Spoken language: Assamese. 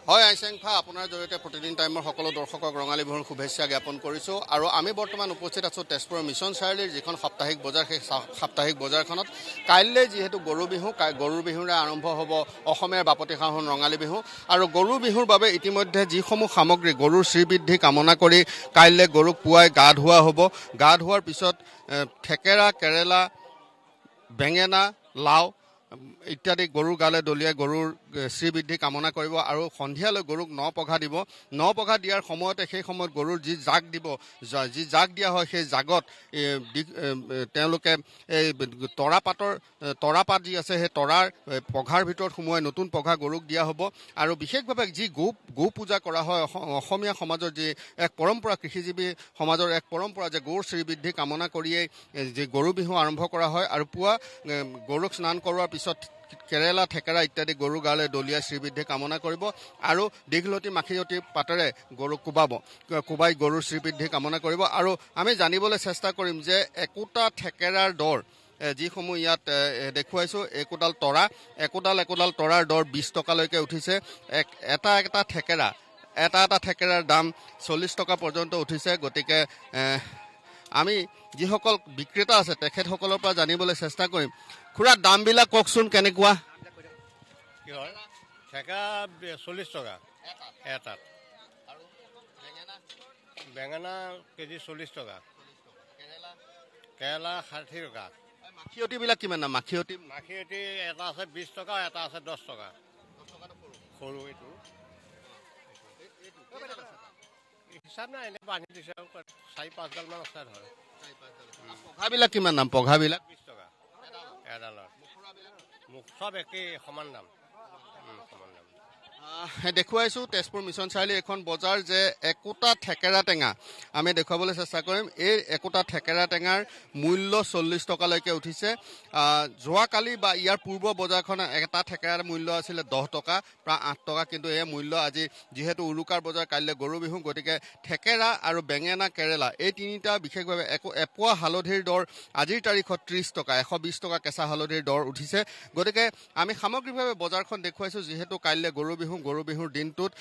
হয় আইচেংফা আপোনাৰ জৰিয়তে প্ৰতিদিন টাইমৰ সকলো দৰ্শকক ৰঙালী বিহুৰ শুভেচ্ছা জ্ঞাপন কৰিছোঁ আৰু আমি বৰ্তমান উপস্থিত আছোঁ তেজপুৰৰ মিছন চাৰিআলিৰ যিখন সাপ্তাহিক বজাৰ সেই সাপ্তাহিক বজাৰখনত কাইলৈ যিহেতু গৰু বিহুৰে আৰম্ভ হ'ব অসমীয়াৰ বাপতিসাহোন ৰঙালী বিহু আৰু গৰু বিহুৰ বাবে ইতিমধ্যে যিসমূহ সামগ্ৰী গৰুৰ শ্ৰীবৃদ্ধি কামনা কৰি কাইলৈ গৰুক পুৱাই গা ধোৱা হ'ব। গা ধোৱাৰ পিছত থেকেৰা কেৰেলা বেঙেনা লাও ইত্যাদি গৰুৰ গালে দলিয়াই গৰুৰ শ্ৰীবৃদ্ধি কামনা কৰিব আৰু সন্ধিয়ালৈ গৰুক ন পঘা দিব। ন পঘা দিয়াৰ সময়তে সেই সময়ত গৰুৰ যি জাক দিব যি জাক দিয়া হয় সেই জাগত তেওঁলোকে এই তৰাপাত যি আছে সেই তৰাৰ পঘাৰ ভিতৰত সোমোৱাই নতুন পঘা গৰুক দিয়া হ'ব আৰু বিশেষভাৱে যি গো পূজা কৰা হয় অসমীয়া সমাজৰ যি এক পৰম্পৰা কৃষিজীৱী সমাজৰ এক পৰম্পৰা যে গৰুৰ শ্ৰীবৃদ্ধি কামনা কৰিয়েই যি গৰু বিহু আৰম্ভ কৰা হয় আৰু পুৱা গৰুক স্নান কৰোৱাৰ পিছত কেৰেলা থেকেৰা ইত্যাদি গৰুৰ গালে দলিয়াই শ্ৰীবৃদ্ধি কামনা কৰিব আৰু দীঘলতি মাখিয়তী পাতেৰে গৰুক কোবাই গৰুৰ শ্ৰীবৃদ্ধি কামনা কৰিব আৰু আমি জানিবলৈ চেষ্টা কৰিম যে একোটা থেকেৰাৰ দৰ যিসমূহ ইয়াত দেখুৱাইছোঁ একোডাল তৰাৰ দৰ 20 টকালৈকে উঠিছে। এটা থেকেৰাৰ দাম 40 টকা পৰ্যন্ত উঠিছে। গতিকে আমি যিসকল বিক্ৰেতা আছে তেখেতসকলৰ পৰা জানিবলৈ চেষ্টা কৰিম। খুৰা দামবিলাক কওকচোন কেনেকুৱা? কি হয় থেকেৰা 40 টকা এটাত, বেঙেনা কেজি 40 টকা, কেৰেলা 60 টকা। মাখিয়তীবিলাক কিমান দাম? মাখিয়তী এটা আছে 20 টকা, এটা আছে 10 টকা। সৰু এইটো হিচাপ নাই, এনে বান্ধি দিছে আৰু 4-5 ডালমান আছে ধৰ। পঘাবিলাক কিমান দাম? পঘাবিলাক 20 টকা এডালত। মুখ চব একেই সমান দাম। দেখুৱাইছোঁ তেজপুৰ মিছন চাৰিআলি এখন বজাৰ যে একোটা থেকেৰা টেঙা আমি দেখুৱাবলৈ চেষ্টা কৰিম। এই একোটা থেকেৰা টেঙাৰ মূল্য 40 টকালৈকে উঠিছে। যোৱাকালি বা ইয়াৰ পূৰ্ব বজাৰখন এটা থেকেৰাৰ মূল্য আছিলে 10 টকা, প্ৰায় 8 টকা, কিন্তু এই মূল্য আজি যিহেতু উৰুকাৰ বজাৰ কাইলৈ গৰু বিহু গতিকে থেকেৰা আৰু বেঙেনা কেৰেলা এই তিনিটা বিশেষভাৱে এপোৱা হালধিৰ দৰ আজিৰ তাৰিখত 30 টকা, 120 টকা কেঁচা হালধিৰ দৰ উঠিছে। গতিকে আমি সামগ্ৰিকভাৱে বজাৰখন দেখুৱাইছোঁ যিহেতু কাইলৈ গৰু বিহুৰ দিনটোত